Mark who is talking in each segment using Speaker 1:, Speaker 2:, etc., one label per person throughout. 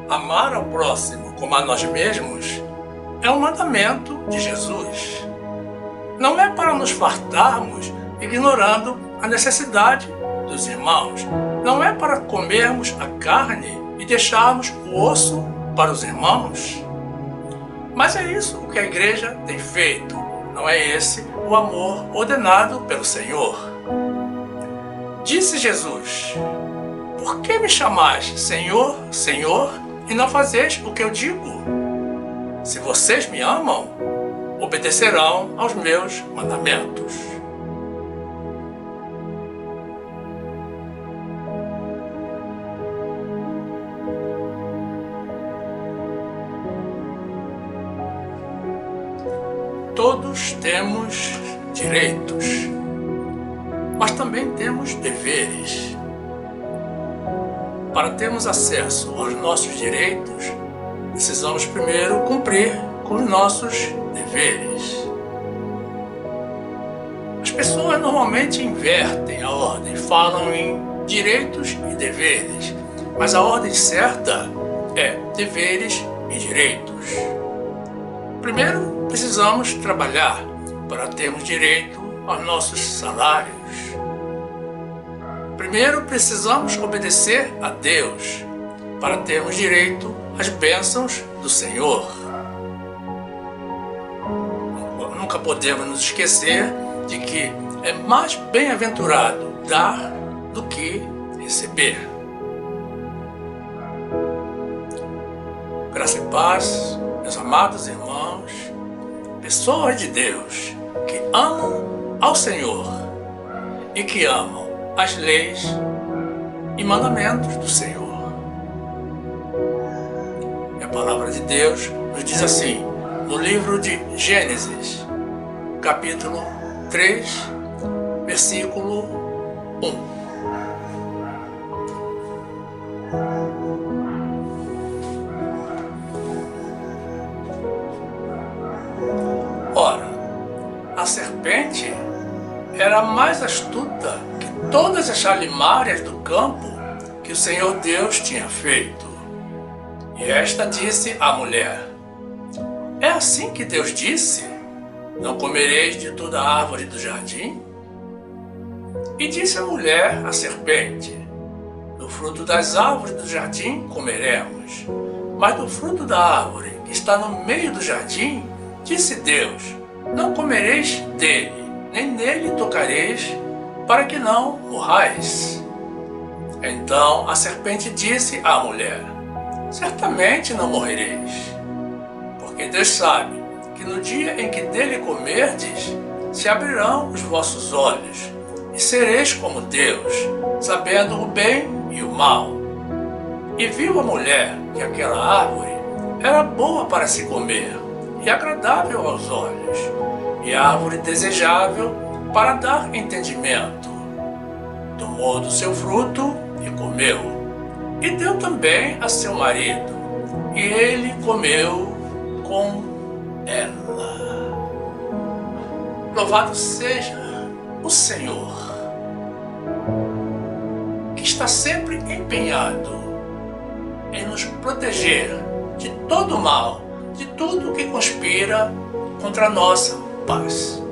Speaker 1: Amar ao próximo como a nós mesmos é um mandamento de Jesus. Não é para nos fartarmos ignorando a necessidade dos irmãos. Não é para comermos a carne e deixarmos o osso para os irmãos. Mas é isso o que a igreja tem feito. Não é esse o amor ordenado pelo Senhor. Disse Jesus: por que me chamais Senhor, Senhor, e não fazeis o que eu digo? Se vocês me amam, obedecerão aos meus mandamentos. Todos temos direitos, mas também temos deveres. Para termos acesso aos nossos direitos, precisamos primeiro cumprir com os nossos deveres. As pessoas normalmente invertem a ordem, falam em direitos e deveres, mas a ordem certa é deveres e direitos. Primeiro, precisamos trabalhar para termos direito aos nossos salários. Primeiro, precisamos obedecer a Deus para termos direito às bênçãos do Senhor. Nunca podemos nos esquecer de que é mais bem-aventurado dar do que receber. Graça e paz, meus amados irmãos, pessoas de Deus que amam ao Senhor e que amam as leis e mandamentos do Senhor. E a palavra de Deus nos diz assim, no livro de Gênesis, capítulo 3, versículo 1. Ora, a serpente era mais astuta que todas as alimárias do campo que o Senhor Deus tinha feito. E esta disse à mulher: é assim que Deus disse: não comereis de toda a árvore do jardim? E disse a mulher à serpente: do fruto das árvores do jardim comeremos, mas do fruto da árvore que está no meio do jardim, disse Deus: não comereis dele, nem nele tocareis, para que não morrais. Então a serpente disse à mulher: certamente não morrereis, porque Deus sabe que no dia em que dele comerdes, se abrirão os vossos olhos, e sereis como Deus, sabendo o bem e o mal. E viu a mulher que aquela árvore era boa para se comer, e agradável aos olhos, e árvore desejável para dar entendimento. Tomou do seu fruto e comeu, e deu também a seu marido, e ele comeu com ela. Louvado seja o Senhor, que está sempre empenhado em nos proteger de todo mal, de tudo que conspira contra a nossa paz.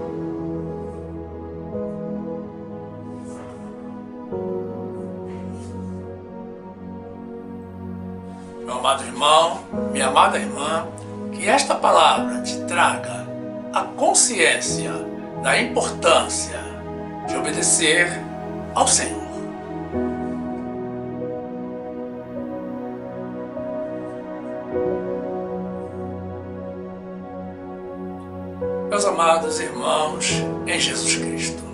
Speaker 1: Meu amado irmão, minha amada irmã, que esta palavra te traga a consciência da importância de obedecer ao Senhor. Meus amados irmãos em Jesus Cristo,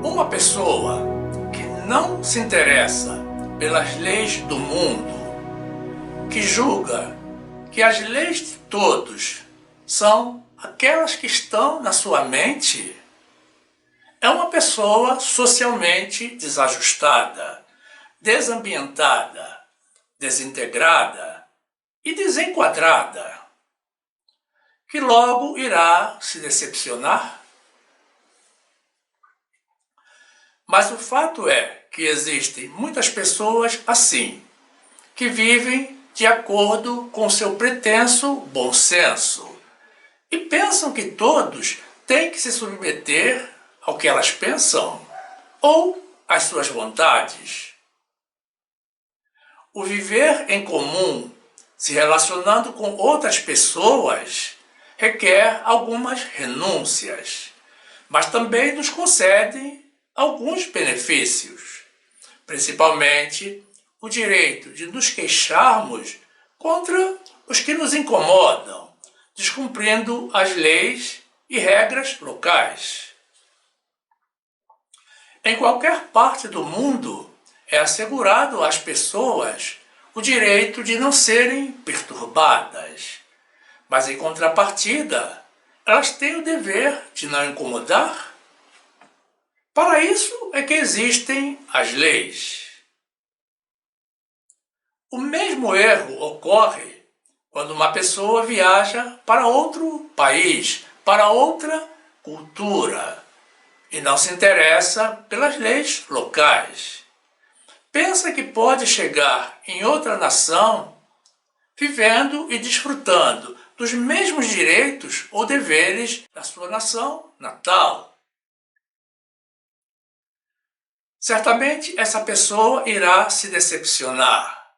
Speaker 1: uma pessoa que não se interessa pelas leis do mundo, que julga que as leis de todos são aquelas que estão na sua mente, é uma pessoa socialmente desajustada, desambientada, desintegrada e desenquadrada, que logo irá se decepcionar. Mas o fato é que existem muitas pessoas assim, que vivem de acordo com seu pretenso bom senso e pensam que todos têm que se submeter ao que elas pensam ou às suas vontades. O viver em comum, se relacionando com outras pessoas, requer algumas renúncias, mas também nos concede alguns benefícios, principalmente o direito de nos queixarmos contra os que nos incomodam, descumprindo as leis e regras locais. Em qualquer parte do mundo, é assegurado às pessoas o direito de não serem perturbadas, mas em contrapartida, elas têm o dever de não incomodar. Para isso é que existem as leis. O mesmo erro ocorre quando uma pessoa viaja para outro país, para outra cultura, e não se interessa pelas leis locais. Pensa que pode chegar em outra nação vivendo e desfrutando dos mesmos direitos ou deveres da sua nação natal. Certamente essa pessoa irá se decepcionar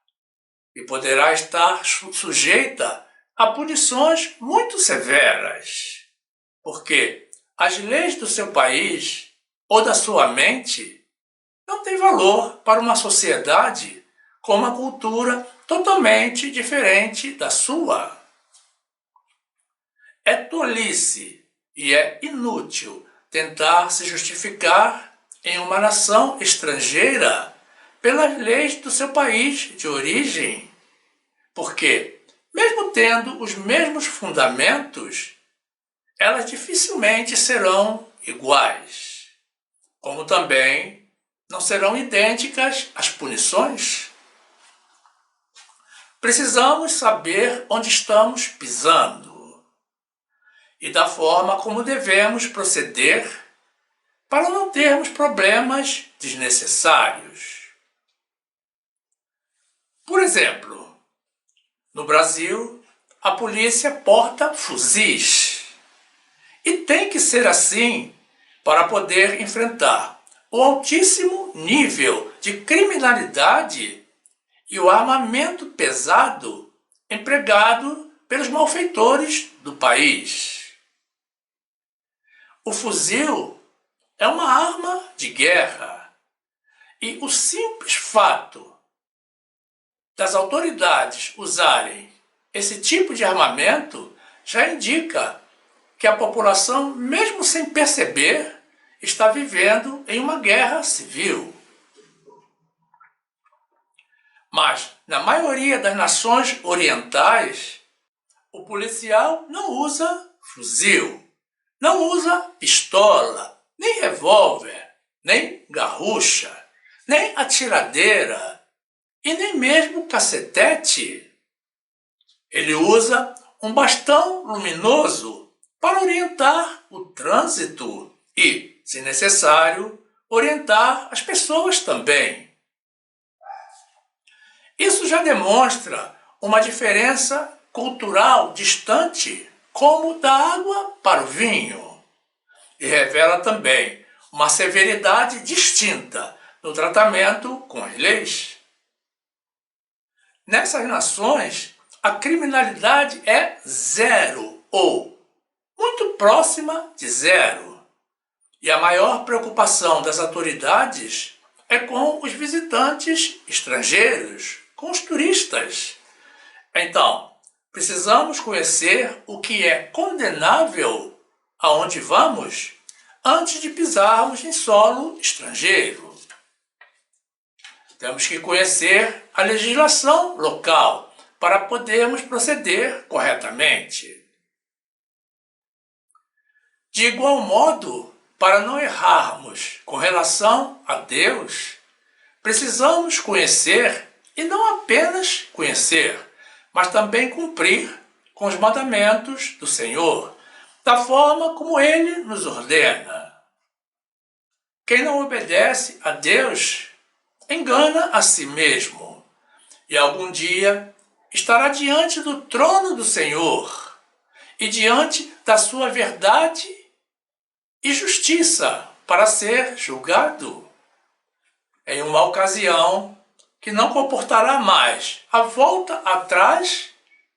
Speaker 1: e poderá estar sujeita a punições muito severas, porque as leis do seu país ou da sua mente não têm valor para uma sociedade com uma cultura totalmente diferente da sua. É tolice e é inútil tentar se justificar em uma nação estrangeira pelas leis do seu país de origem, porque, mesmo tendo os mesmos fundamentos, elas dificilmente serão iguais, como também não serão idênticas as punições. Precisamos saber onde estamos pisando e da forma como devemos proceder para não termos problemas desnecessários. Por exemplo, no Brasil, a polícia porta fuzis. E tem que ser assim para poder enfrentar o altíssimo nível de criminalidade e o armamento pesado empregado pelos malfeitores do país. O fuzil é uma arma de guerra e o simples fato das autoridades usarem esse tipo de armamento já indica que a população, mesmo sem perceber, está vivendo em uma guerra civil. Mas, na maioria das nações orientais, o policial não usa fuzil, não usa pistola, nem revólver, nem garrucha, nem atiradeira e nem mesmo cacetete. Ele usa um bastão luminoso para orientar o trânsito e, se necessário, orientar as pessoas também. Isso já demonstra uma diferença cultural distante, como da água para o vinho, e revela também uma severidade distinta no tratamento com as leis. Nessas nações, a criminalidade é zero ou muito próxima de zero. E a maior preocupação das autoridades é com os visitantes estrangeiros, com os turistas. Então, precisamos conhecer o que é condenável aonde vamos antes de pisarmos em solo estrangeiro. Temos que conhecer a legislação local para podermos proceder corretamente. De igual modo, para não errarmos com relação a Deus, precisamos conhecer e não apenas conhecer, mas também cumprir com os mandamentos do Senhor, da forma como Ele nos ordena. Quem não obedece a Deus engana a si mesmo e algum dia estará diante do trono do Senhor e diante da sua verdade e justiça para ser julgado. Em uma ocasião que não comportará mais a volta atrás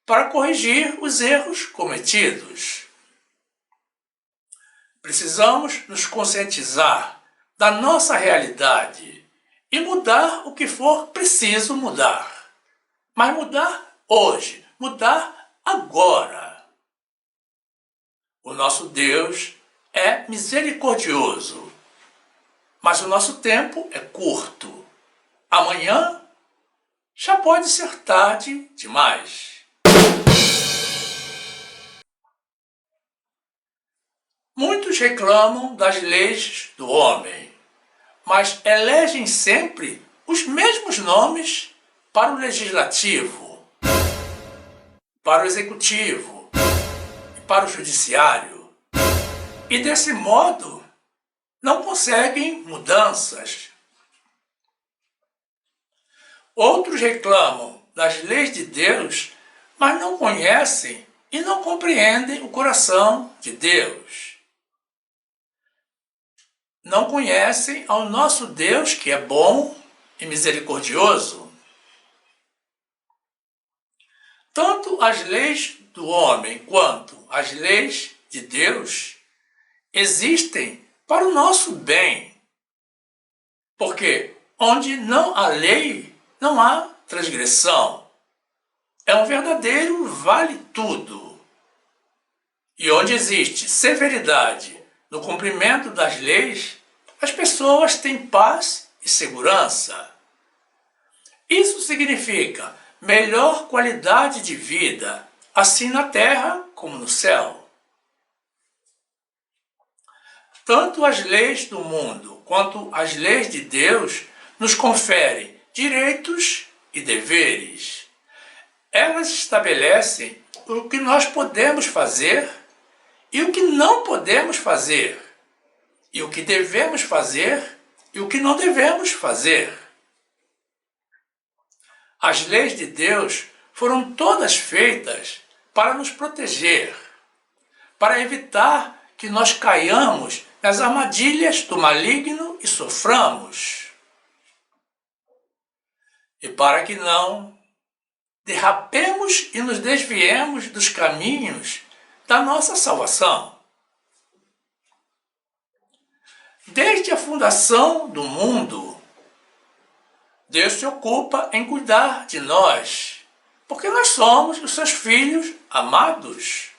Speaker 1: para corrigir os erros cometidos. Precisamos nos conscientizar da nossa realidade e mudar o que for preciso mudar. Mas mudar hoje, mudar agora. O nosso Deus é misericordioso, mas o nosso tempo é curto. Amanhã já pode ser tarde demais. Muitos reclamam das leis do homem, mas elegem sempre os mesmos nomes para o legislativo, para o executivo e para o judiciário. E desse modo não conseguem mudanças. Outros reclamam das leis de Deus, mas não conhecem e não compreendem o coração de Deus. Não conhecem ao nosso Deus, que é bom e misericordioso. Tanto as leis do homem quanto as leis de Deus existem para o nosso bem. Porque onde não há lei, não há transgressão. É um verdadeiro vale tudo. E onde existe severidade no cumprimento das leis, as pessoas têm paz e segurança. Isso significa melhor qualidade de vida, assim na terra como no céu. Tanto as leis do mundo quanto as leis de Deus nos conferem direitos e deveres. Elas estabelecem o que nós podemos fazer e o que não podemos fazer, e o que devemos fazer e o que não devemos fazer. As leis de Deus foram todas feitas para nos proteger, para evitar que nós caiamos nas armadilhas do maligno e soframos, e para que não derrapemos e nos desviemos dos caminhos da nossa salvação. Desde a fundação do mundo, Deus se ocupa em cuidar de nós, porque nós somos os seus filhos amados.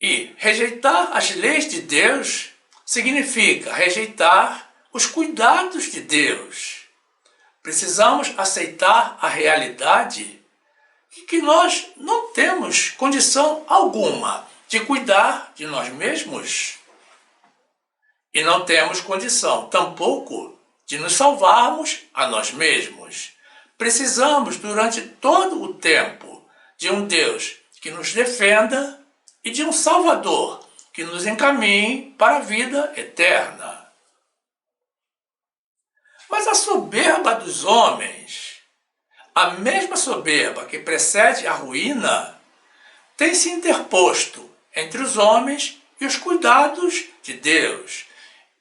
Speaker 1: E rejeitar as leis de Deus significa rejeitar os cuidados de Deus. Precisamos aceitar a realidade de que nós não temos condição alguma de cuidar de nós mesmos. E não temos condição, tampouco, de nos salvarmos a nós mesmos. Precisamos, durante todo o tempo, de um Deus que nos defenda e de um Salvador que nos encaminhe para a vida eterna. Mas a soberba dos homens, a mesma soberba que precede a ruína, tem se interposto entre os homens e os cuidados de Deus.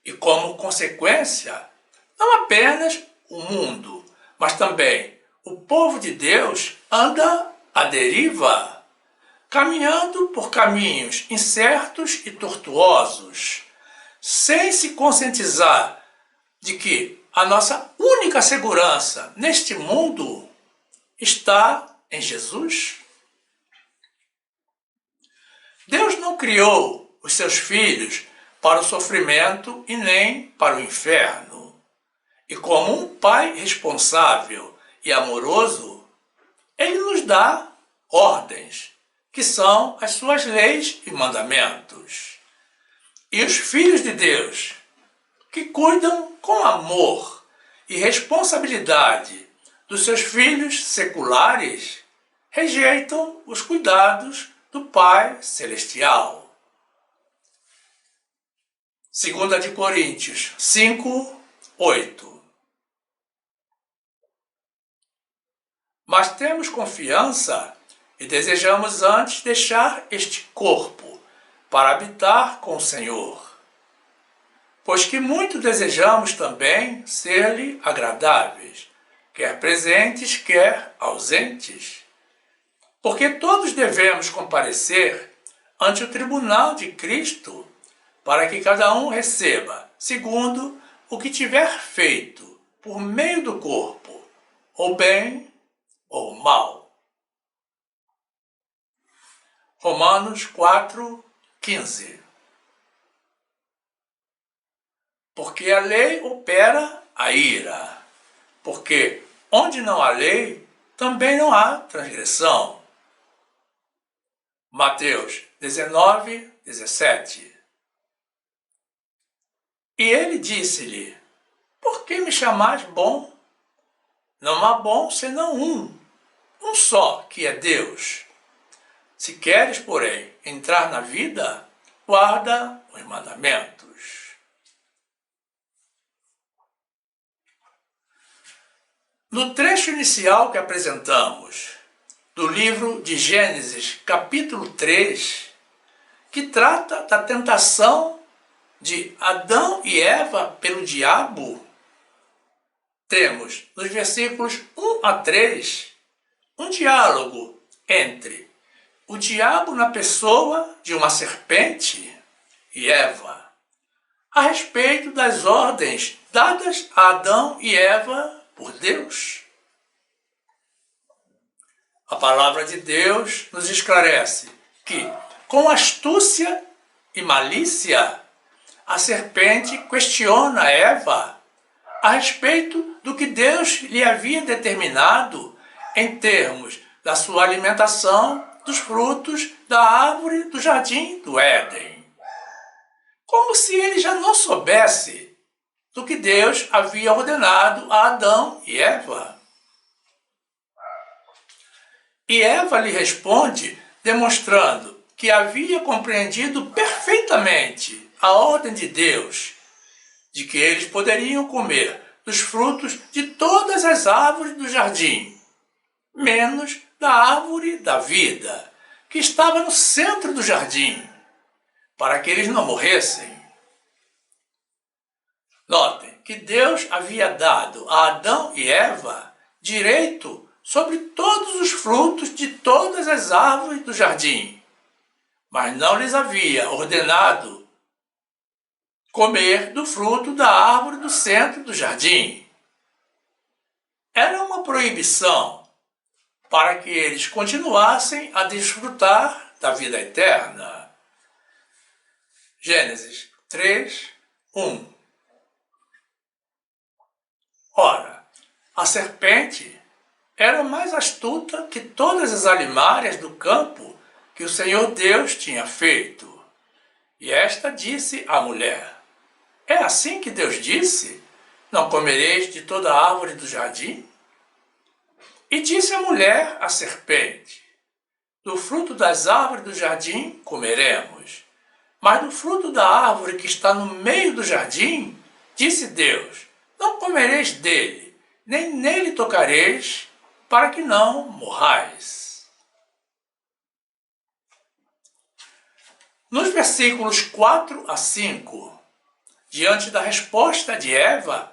Speaker 1: E como consequência, não apenas o mundo, mas também o povo de Deus anda à deriva, caminhando por caminhos incertos e tortuosos, sem se conscientizar de que a nossa única segurança neste mundo está em Jesus. Deus não criou os seus filhos para o sofrimento e nem para o inferno. E como um pai responsável e amoroso, ele nos dá ordens, que são as suas leis e mandamentos. E os filhos de Deus, que cuidam com amor e responsabilidade dos seus filhos seculares, rejeitam os cuidados do Pai Celestial. 2 de Coríntios 5, 8. Mas temos confiança e desejamos antes deixar este corpo para habitar com o Senhor, pois que muito desejamos também ser-lhe agradáveis, quer presentes, quer ausentes. Porque todos devemos comparecer ante o tribunal de Cristo, para que cada um receba, segundo o que tiver feito, por meio do corpo, ou bem ou mal. Romanos 4, 15. Porque a lei opera a ira, porque onde não há lei, também não há transgressão. Mateus 19, 17. E ele disse-lhe: por que me chamais bom? Não há bom senão um só, que é Deus. Se queres, porém, entrar na vida, guarda os mandamentos. No trecho inicial que apresentamos, do livro de Gênesis, capítulo 3, que trata da tentação de Adão e Eva pelo diabo, temos nos versículos 1 a 3 um diálogo entre o diabo na pessoa de uma serpente e Eva, a respeito das ordens dadas a Adão e Eva por Deus. A palavra de Deus nos esclarece que, com astúcia e malícia, a serpente questiona Eva a respeito do que Deus lhe havia determinado em termos da sua alimentação dos frutos da árvore do jardim do Éden. Como se ele já não soubesse do que Deus havia ordenado a Adão e Eva. E Eva lhe responde, demonstrando que havia compreendido perfeitamente a ordem de Deus, de que eles poderiam comer dos frutos de todas as árvores do jardim, menos da árvore da vida, que estava no centro do jardim, para que eles não morressem. Notem que Deus havia dado a Adão e Eva direito sobre todos os frutos de todas as árvores do jardim, mas não lhes havia ordenado comer do fruto da árvore do centro do jardim. Era uma proibição para que eles continuassem a desfrutar da vida eterna. Gênesis 3, 1. Ora, a serpente era mais astuta que todas as alimárias do campo que o Senhor Deus tinha feito. E esta disse à mulher: é assim que Deus disse? Não comereis de toda a árvore do jardim? E disse a mulher à serpente: do fruto das árvores do jardim comeremos, mas do fruto da árvore que está no meio do jardim, disse Deus: não comereis dele, nem nele tocareis, para que não morrais. Nos versículos 4 a 5, diante da resposta de Eva,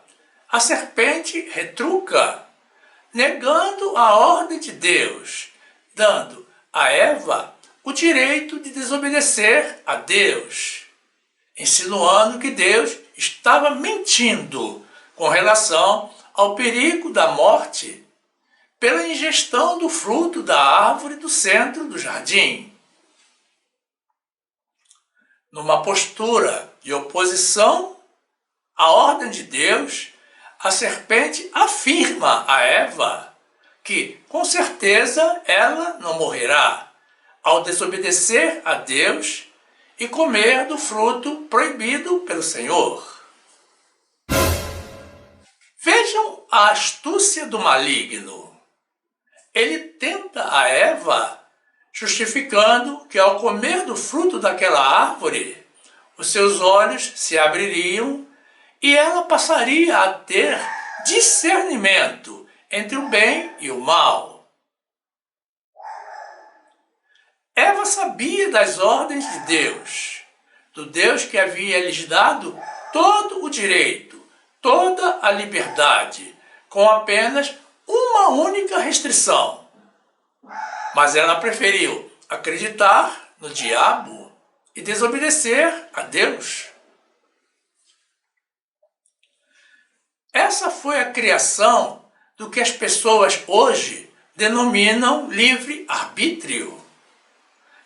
Speaker 1: a serpente retruca, negando a ordem de Deus, dando a Eva o direito de desobedecer a Deus, insinuando que Deus estava mentindo com relação ao perigo da morte pela ingestão do fruto da árvore do centro do jardim. Numa postura de oposição à ordem de Deus, a serpente afirma a Eva que, com certeza, ela não morrerá ao desobedecer a Deus e comer do fruto proibido pelo Senhor. Vejam a astúcia do maligno. Ele tenta a Eva, justificando que ao comer do fruto daquela árvore, os seus olhos se abririam e ela passaria a ter discernimento entre o bem e o mal. Eva sabia das ordens de Deus, do Deus que havia lhes dado todo o direito, toda a liberdade, com apenas uma única restrição. Mas ela preferiu acreditar no diabo e desobedecer a Deus. Essa foi a criação do que as pessoas hoje denominam livre-arbítrio,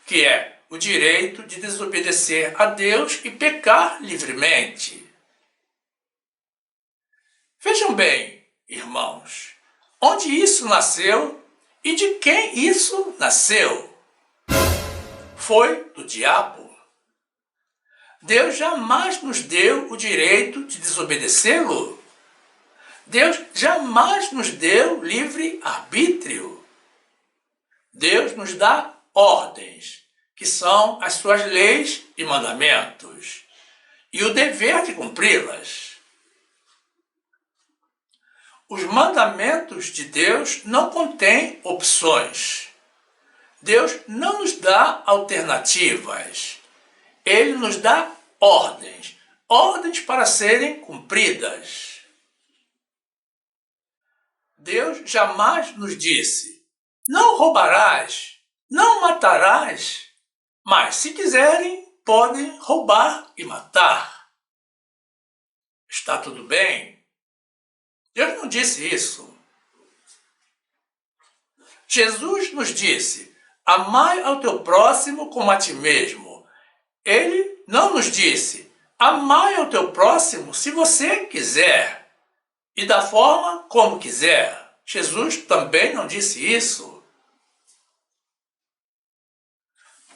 Speaker 1: que é o direito de desobedecer a Deus e pecar livremente. Vejam bem, irmãos, onde isso nasceu e de quem isso nasceu? Foi do diabo. Deus jamais nos deu o direito de desobedecê-lo. Deus jamais nos deu livre-arbítrio. Deus nos dá ordens, que são as suas leis e mandamentos, e o dever de cumpri-las. Os mandamentos de Deus não contêm opções. Deus não nos dá alternativas. Ele nos dá ordens, ordens para serem cumpridas. Deus jamais nos disse: não roubarás, não matarás, mas se quiserem, podem roubar e matar. Está tudo bem? Deus não disse isso. Jesus nos disse: amai ao teu próximo como a ti mesmo. Ele não nos disse: amai ao teu próximo se você quiser e da forma como quiser. Jesus também não disse isso.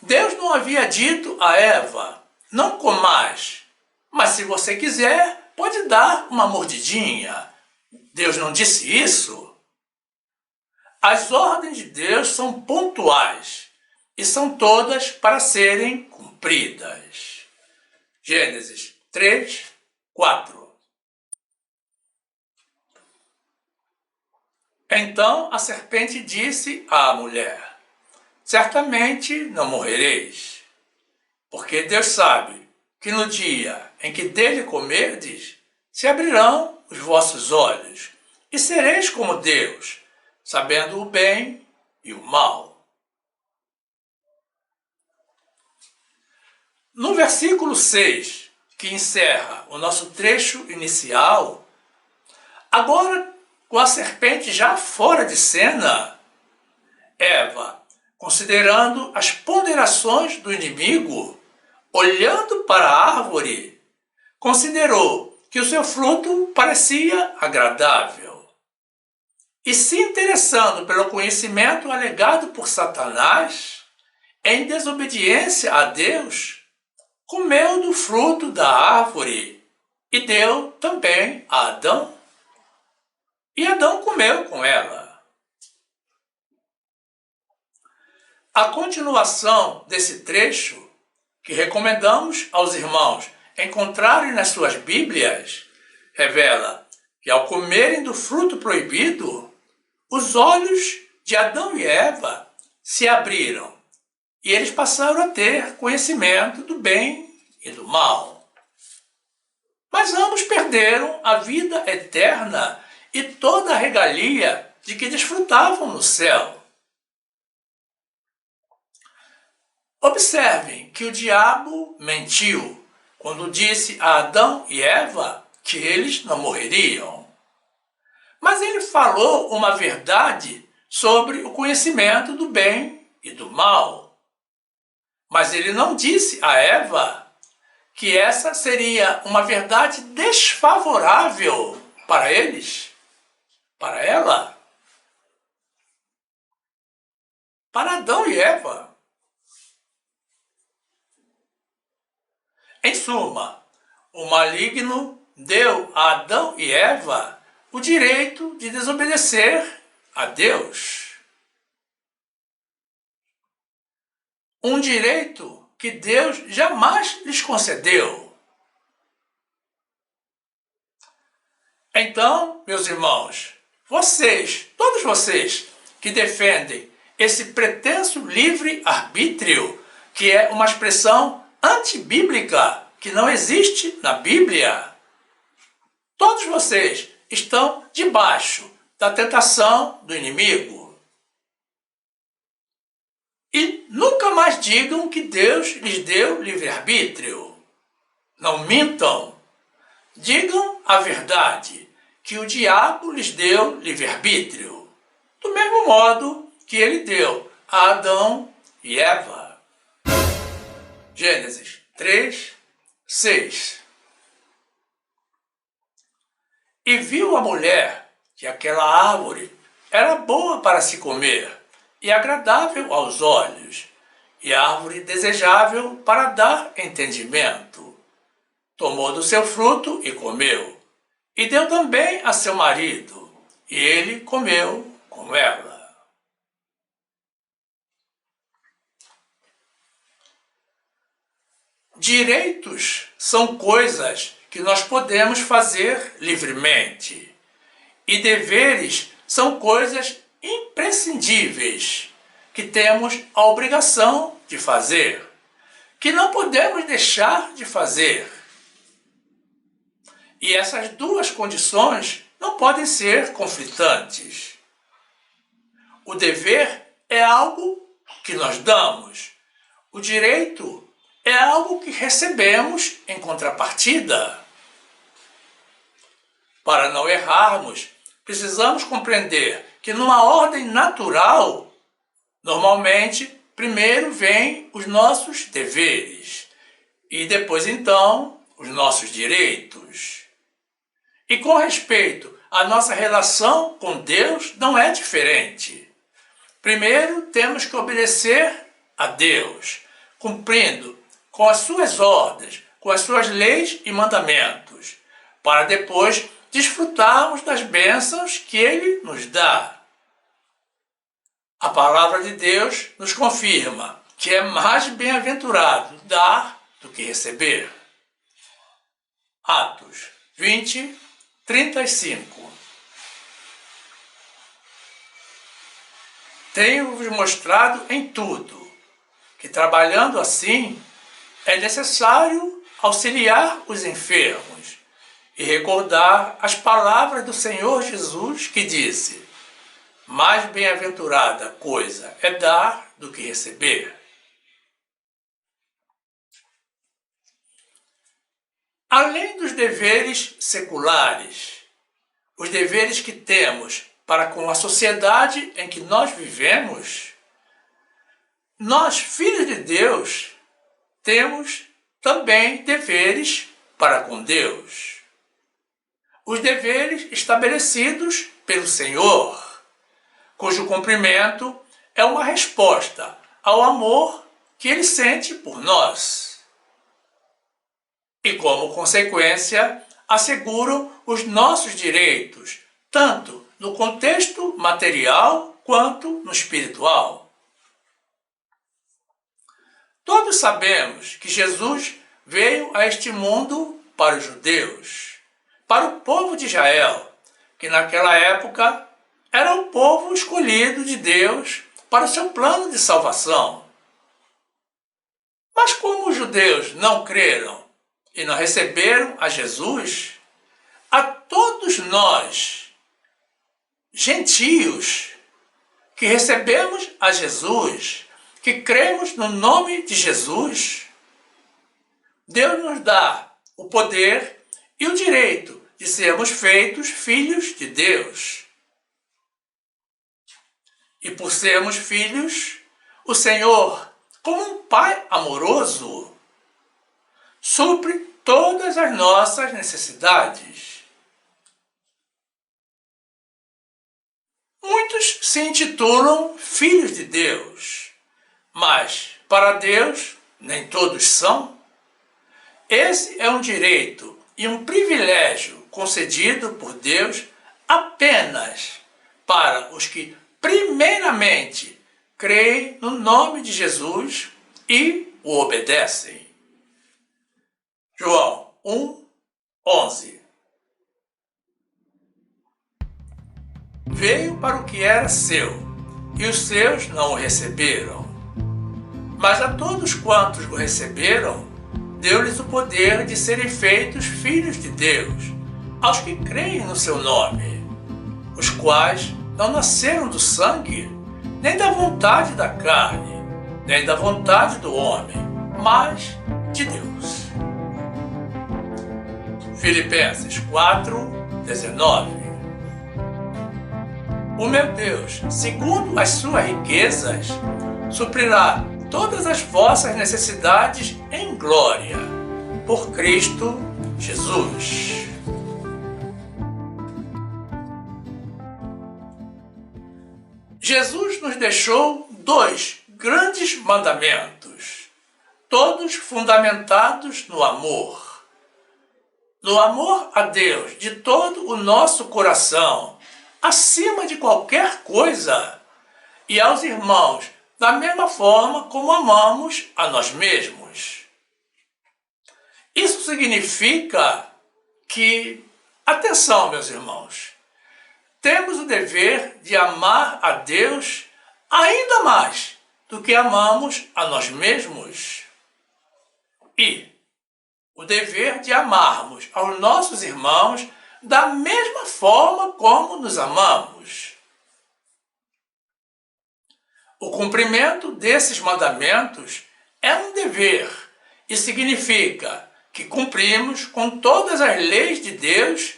Speaker 1: Deus não havia dito a Eva: não comais, mas se você quiser, pode dar uma mordidinha. Deus não disse isso. As ordens de Deus são pontuais e são todas para serem cumpridas. Gênesis 3, 4. Então a serpente disse à mulher: certamente não morrereis, porque Deus sabe que no dia em que dele comerdes, se abrirão os vossos olhos, e sereis como Deus, sabendo o bem e o mal. No versículo 6, que encerra o nosso trecho inicial, agora com a serpente já fora de cena, Eva, considerando as ponderações do inimigo, olhando para a árvore, considerou que o seu fruto parecia agradável. E se interessando pelo conhecimento alegado por Satanás, em desobediência a Deus, comeu do fruto da árvore e deu também a Adão. E Adão comeu com ela. A continuação desse trecho, que recomendamos aos irmãos encontrarem nas suas Bíblias, revela que ao comerem do fruto proibido, os olhos de Adão e Eva se abriram e eles passaram a ter conhecimento do bem e do mal. Mas ambos perderam a vida eterna e toda a regalia de que desfrutavam no céu. Observem que o diabo mentiu quando disse a Adão e Eva que eles não morreriam. Mas ele falou uma verdade sobre o conhecimento do bem e do mal. Mas ele não disse a Eva que essa seria uma verdade desfavorável para eles, para ela, para Adão e Eva. Em suma, o maligno deu a Adão e Eva o direito de desobedecer a Deus. Um direito que Deus jamais lhes concedeu. Então, meus irmãos, vocês, todos vocês que defendem esse pretenso livre-arbítrio, que é uma expressão antibíblica, que não existe na Bíblia, todos vocês estão debaixo da tentação do inimigo. E nunca mais digam que Deus lhes deu livre-arbítrio. Não mintam. Digam a verdade, que o diabo lhes deu livre-arbítrio, do mesmo modo que ele deu a Adão e Eva. Gênesis 3, 6. E viu a mulher que aquela árvore era boa para se comer e agradável aos olhos, e árvore desejável para dar entendimento. Tomou do seu fruto e comeu, e deu também a seu marido, e ele comeu com ela. Direitos são coisas que nós podemos fazer livremente, e deveres são coisas imprescindíveis que temos a obrigação de fazer, que não podemos deixar de fazer. E essas duas condições não podem ser conflitantes. O dever é algo que nós damos. O direito é algo que recebemos em contrapartida. Para não errarmos, precisamos compreender que numa ordem natural, normalmente, primeiro vêm os nossos deveres e depois, então, os nossos direitos. E com respeito à nossa relação com Deus, não é diferente. Primeiro, temos que obedecer a Deus, cumprindo com as suas ordens, com as suas leis e mandamentos, para depois desfrutarmos das bênçãos que Ele nos dá. A palavra de Deus nos confirma que é mais bem-aventurado dar do que receber. Atos 20, 35. Tenho-vos mostrado em tudo que, trabalhando assim, é necessário auxiliar os enfermos e recordar as palavras do Senhor Jesus, que disse: mais bem-aventurada coisa é dar do que receber. Além dos deveres seculares, os deveres que temos para com a sociedade em que nós vivemos, nós, filhos de Deus, temos também deveres para com Deus. Os deveres estabelecidos pelo Senhor, cujo cumprimento é uma resposta ao amor que Ele sente por nós. E, como consequência, asseguram os nossos direitos, tanto no contexto material quanto no espiritual. Todos sabemos que Jesus veio a este mundo para os judeus, para o povo de Israel, que naquela época era o povo escolhido de Deus para o seu plano de salvação. Mas como os judeus não creram e não receberam a Jesus, a todos nós, gentios, que recebemos a Jesus, que cremos no nome de Jesus, Deus nos dá o poder e o direito de sermos feitos filhos de Deus. E por sermos filhos, o Senhor, como um Pai amoroso, supre todas as nossas necessidades. Muitos se intitulam filhos de Deus, mas para Deus nem todos são. Esse é um direito e um privilégio concedido por Deus apenas para os que primeiramente creem no nome de Jesus e o obedecem. João 1:11. Veio para o que era seu, e os seus não o receberam. Mas a todos quantos o receberam, deu-lhes o poder de serem feitos filhos de Deus, aos que creem no seu nome, os quais não nasceram do sangue, nem da vontade da carne, nem da vontade do homem, mas de Deus. Filipenses 4:19. O meu Deus, segundo as suas riquezas, suprirá todas as vossas necessidades em glória, por Cristo Jesus. Jesus nos deixou 2 grandes mandamentos, todos fundamentados no amor. No amor a Deus de todo o nosso coração, acima de qualquer coisa, e aos irmãos da mesma forma como amamos a nós mesmos. Isso significa que, atenção, meus irmãos, temos o dever de amar a Deus ainda mais do que amamos a nós mesmos. E o dever de amarmos aos nossos irmãos da mesma forma como nos amamos. O cumprimento desses mandamentos é um dever e significa que cumprimos com todas as leis de Deus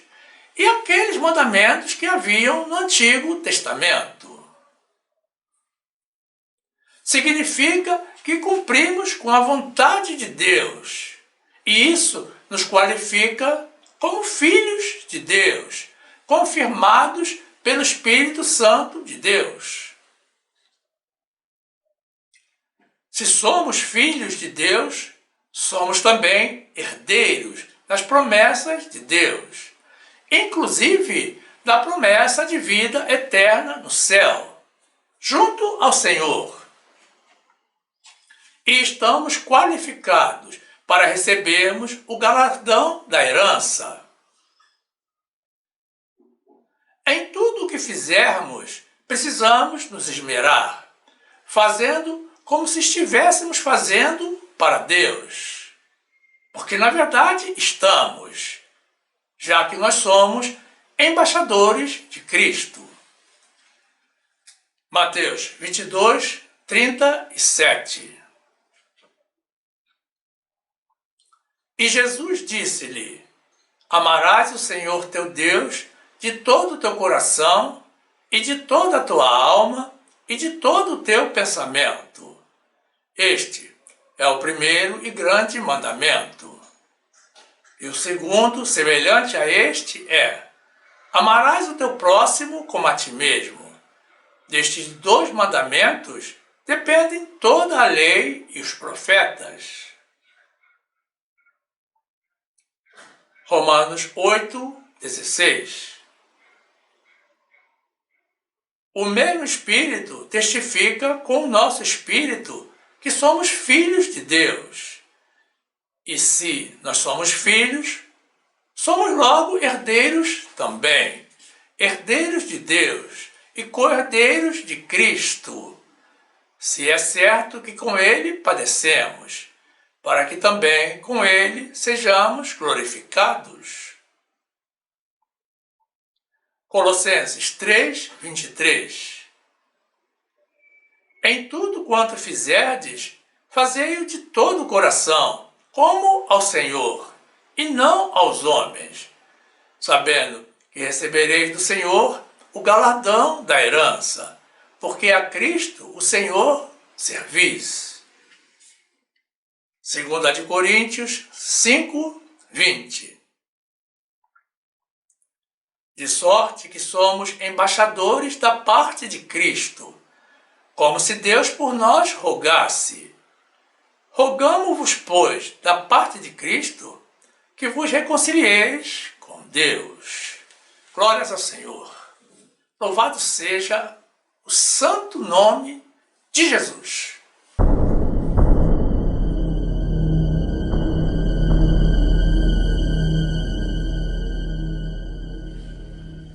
Speaker 1: e aqueles mandamentos que haviam no Antigo Testamento. Significa que cumprimos com a vontade de Deus, e isso nos qualifica como filhos de Deus, confirmados pelo Espírito Santo de Deus. Se somos filhos de Deus, somos também herdeiros das promessas de Deus, inclusive da promessa de vida eterna no céu, junto ao Senhor. E estamos qualificados para recebermos o galardão da herança. Em tudo o que fizermos, precisamos nos esmerar, fazendo como se estivéssemos fazendo para Deus. Porque, na verdade, estamos, já que nós somos embaixadores de Cristo. Mateus 22:37. E Jesus disse-lhe: amarás o Senhor teu Deus de todo o teu coração e de toda a tua alma e de todo o teu pensamento. Este é o primeiro e grande mandamento. E o segundo, semelhante a este, é: amarás o teu próximo como a ti mesmo. Destes 2 mandamentos dependem toda a lei e os profetas. Romanos 8:16. O mesmo Espírito testifica com o nosso espírito que somos filhos de Deus. E se nós somos filhos, somos logo herdeiros também, herdeiros de Deus e co-herdeiros de Cristo, se é certo que com Ele padecemos, para que também com Ele sejamos glorificados. Colossenses 3:23. Em tudo quanto fizerdes, fazei-o de todo o coração, como ao Senhor, e não aos homens, sabendo que recebereis do Senhor o galardão da herança, porque a Cristo, o Senhor, servis. 2 Coríntios 5:20. De sorte que somos embaixadores da parte de Cristo, como se Deus por nós rogasse. Rogamo-vos, pois, da parte de Cristo, que vos reconcilieis com Deus. Glórias ao Senhor. Louvado seja o santo nome de Jesus.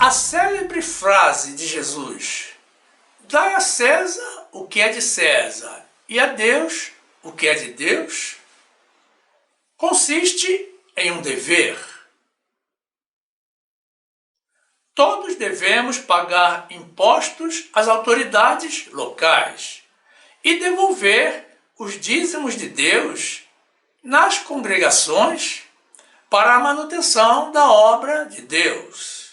Speaker 1: A célebre frase de Jesus, dai a César o que é de César e a Deus o que é de Deus, consiste em um dever. Todos devemos pagar impostos às autoridades locais e devolver os dízimos de Deus nas congregações para a manutenção da obra de Deus.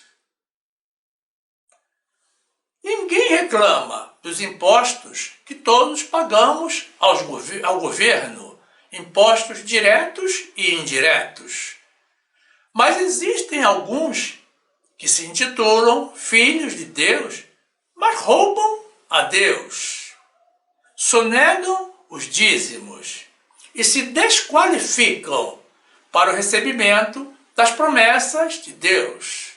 Speaker 1: Ninguém reclama dos impostos que todos pagamos ao governo, impostos diretos e indiretos. Mas existem alguns que se intitulam filhos de Deus, mas roubam a Deus, sonegam os dízimos e se desqualificam para o recebimento das promessas de Deus.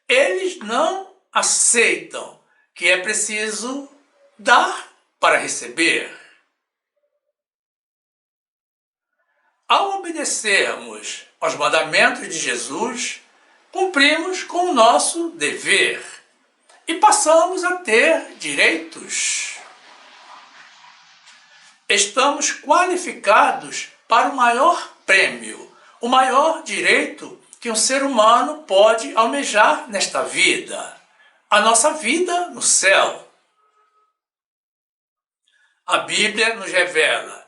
Speaker 1: Eles não aceitam que é preciso dar para receber. Ao obedecermos aos mandamentos de Jesus, cumprimos com o nosso dever e passamos a ter direitos. Estamos qualificados para o maior prêmio, o maior direito que um ser humano pode almejar nesta vida, a nossa vida no céu. A Bíblia nos revela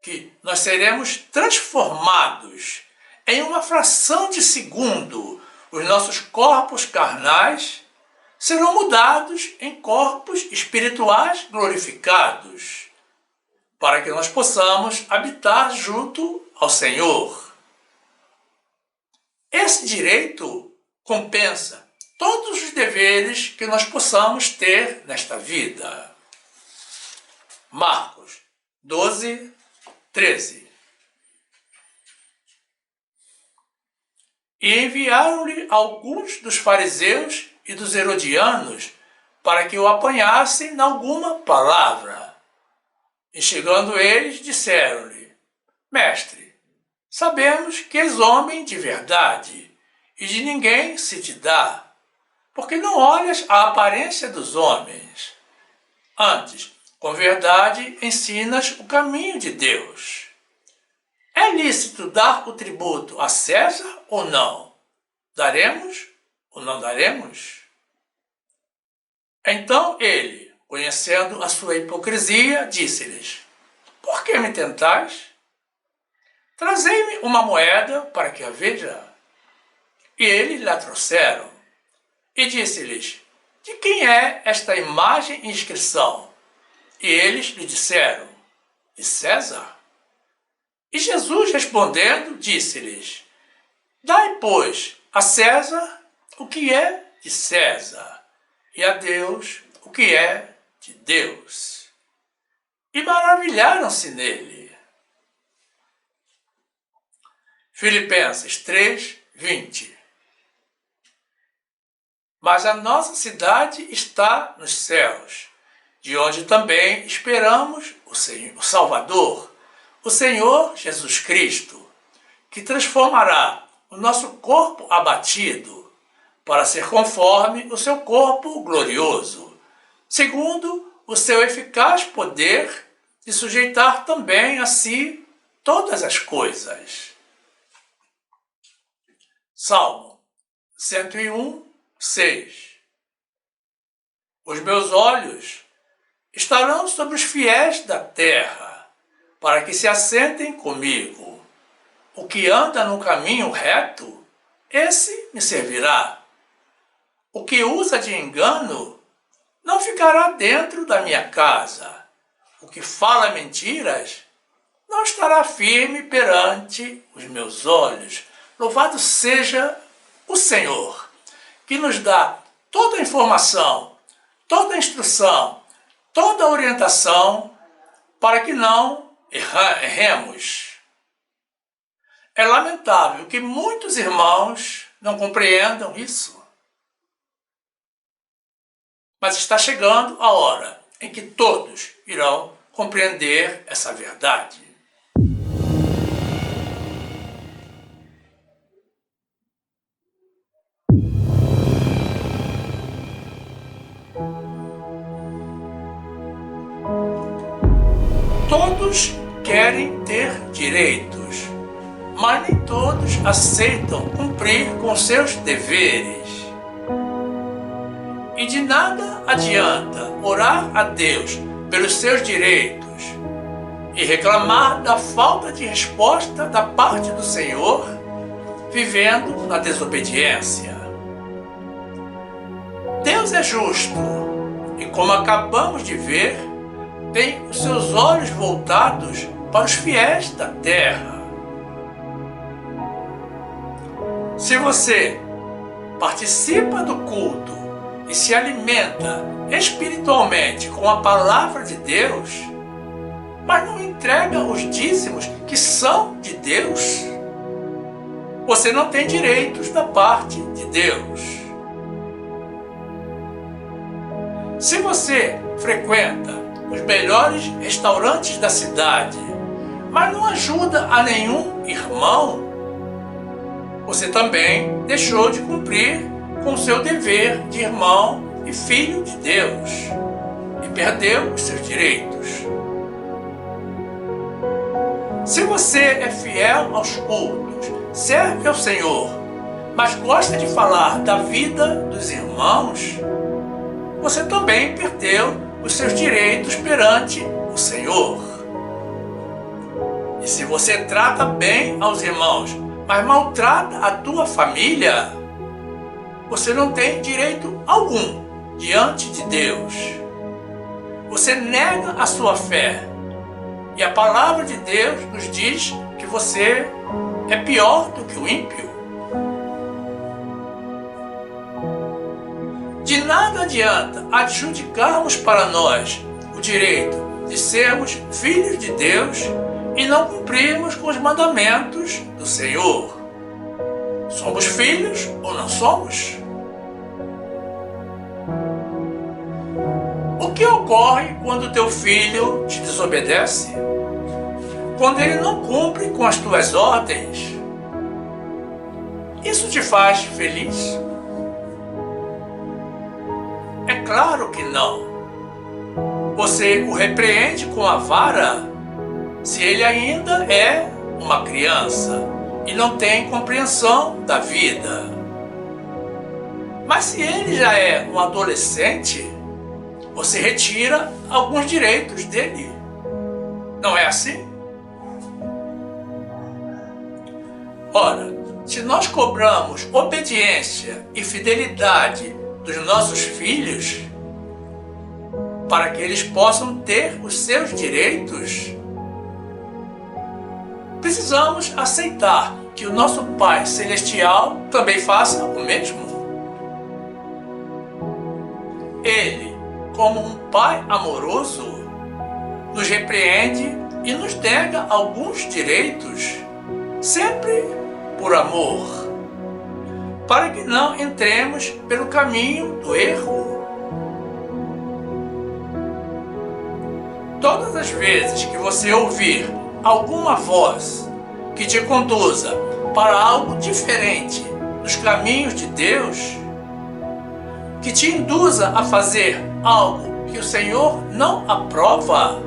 Speaker 1: que nós seremos transformados em uma fração de segundo. Os nossos corpos carnais serão mudados em corpos espirituais glorificados, para que nós possamos habitar junto ao Senhor. Esse direito compensa todos os deveres que nós possamos ter nesta vida. Marcos 12, 13. E enviaram-lhe alguns dos fariseus e dos herodianos para que o apanhassem em alguma palavra. E chegando eles, disseram-lhe: Mestre, sabemos que és homem de verdade, e de ninguém se te dá, porque não olhas a aparência dos homens. Antes, com verdade, ensinas o caminho de Deus. É lícito dar o tributo a César ou não? Daremos ou não daremos? Então ele, conhecendo a sua hipocrisia, disse-lhes: Por que me tentais? Trazei-me uma moeda para que a veja. E eles lhe trouxeram. E disse-lhes: De quem é esta imagem e inscrição? E eles lhe disseram: De César. E Jesus, respondendo, disse-lhes: Dai, pois, a César o que é de César, e a Deus o que é de Deus. E maravilharam-se nele. Filipenses 3, 20. Mas a nossa cidade está nos céus, de onde também esperamos o Salvador, o Senhor Jesus Cristo, que transformará o nosso corpo abatido para ser conforme o seu corpo glorioso, segundo o seu eficaz poder de sujeitar também a si todas as coisas. Salmo 101, 6. Os meus olhos estarão sobre os fiéis da terra, para que se assentem comigo. O que anda no caminho reto, esse me servirá. O que usa de engano não ficará dentro da minha casa. O que fala mentiras não estará firme perante os meus olhos. Louvado seja o Senhor, que nos dá toda a informação, toda a instrução, toda a orientação para que não erremos. É lamentável que muitos irmãos não compreendam isso. Mas está chegando a hora em que todos irão compreender essa verdade. Todos querem ter direitos, mas nem todos aceitam cumprir com seus deveres. E de nada adianta orar a Deus pelos seus direitos e reclamar da falta de resposta da parte do Senhor, vivendo na desobediência. Deus é justo e, como acabamos de ver, tem os seus olhos voltados para os fiéis da terra. Se você participa do culto e se alimenta espiritualmente com a palavra de Deus, mas não entrega os dízimos que são de Deus, você não tem direitos da parte de Deus. Se você frequenta os melhores restaurantes da cidade, mas não ajuda a nenhum irmão, você também deixou de cumprir com o seu dever de irmão e filho de Deus e perdeu os seus direitos. Se você é fiel aos cultos, serve ao Senhor, mas gosta de falar da vida dos irmãos, você também perdeu os seus direitos perante o Senhor. E se você trata bem aos irmãos, mas maltrata a tua família, você não tem direito algum diante de Deus. Você nega a sua fé. E a palavra de Deus nos diz que você é pior do que o ímpio. De nada adianta adjudicarmos para nós o direito de sermos filhos de Deus e não cumprirmos com os mandamentos do Senhor. Somos filhos ou não somos? O que ocorre quando teu filho te desobedece? Quando ele não cumpre com as tuas ordens? Isso te faz feliz? É claro que não. Você o repreende com a vara se ele ainda é uma criança e não tem compreensão da vida. Mas se ele já é um adolescente, você retira alguns direitos dele. Não é assim? Ora, se nós cobramos obediência e fidelidade dos nossos filhos, para que eles possam ter os seus direitos, precisamos aceitar que o nosso Pai Celestial também faça o mesmo. Ele, como um Pai amoroso, nos repreende e nos nega alguns direitos, sempre por amor, para que não entremos pelo caminho do erro. Todas as vezes que você ouvir alguma voz que te conduza para algo diferente dos caminhos de Deus, que te induza a fazer algo que o Senhor não aprova,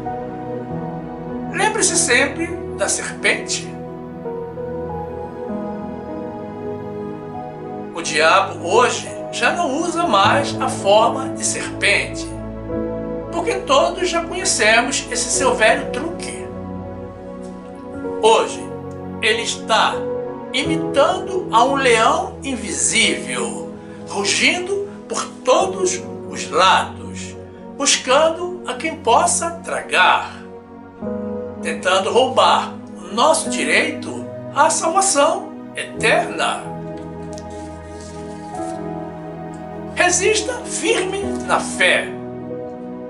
Speaker 1: lembre-se sempre da serpente. O diabo hoje já não usa mais a forma de serpente, porque todos já conhecemos esse seu velho truque. Hoje, ele está imitando a um leão invisível, rugindo por todos os lados, buscando a quem possa tragar, tentando roubar o nosso direito à salvação eterna. Resista firme na fé,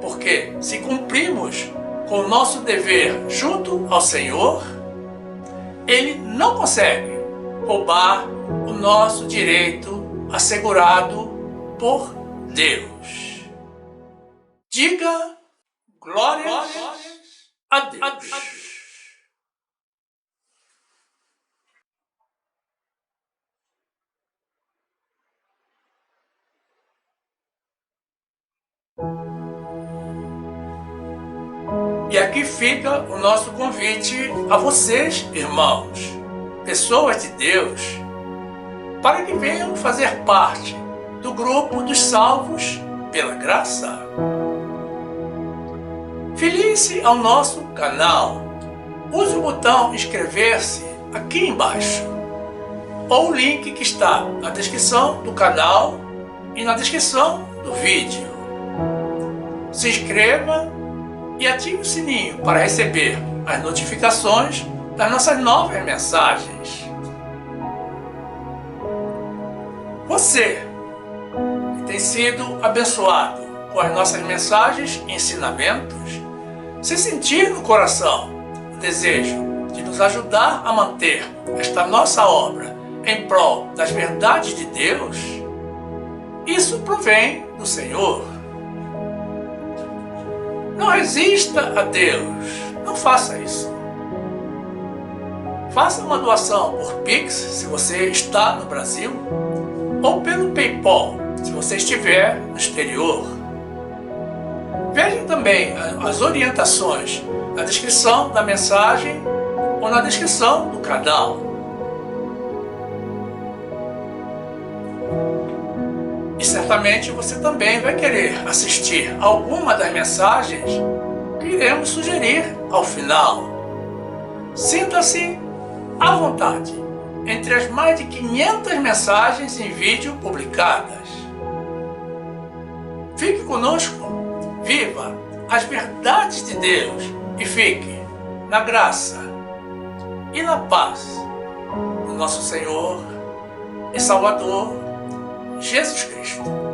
Speaker 1: porque se cumprimos com o nosso dever junto ao Senhor, Ele não consegue roubar o nosso direito assegurado por Deus. Diga glórias a Deus. E aqui fica o nosso convite a vocês, irmãos, pessoas de Deus, para que venham fazer parte do grupo dos salvos pela graça. Filie-se ao nosso canal. Use o botão inscrever-se aqui embaixo, ou o link que está na descrição do canal e na descrição do vídeo. Se inscreva e ative o sininho para receber as notificações das nossas novas mensagens. Você que tem sido abençoado com as nossas mensagens e ensinamentos, se sentir no coração o desejo de nos ajudar a manter esta nossa obra em prol das verdades de Deus, isso provém do Senhor. Não resista a Deus, não faça isso. Faça uma doação por Pix se você está no Brasil, ou pelo PayPal se você estiver no exterior. Veja também as orientações na descrição da mensagem ou na descrição do canal. E certamente você também vai querer assistir alguma das mensagens que iremos sugerir ao final. Sinta-se à vontade entre as mais de 500 mensagens em vídeo publicadas. Fique conosco, viva as verdades de Deus e fique na graça e na paz do nosso Senhor e Salvador Jesus Cristo.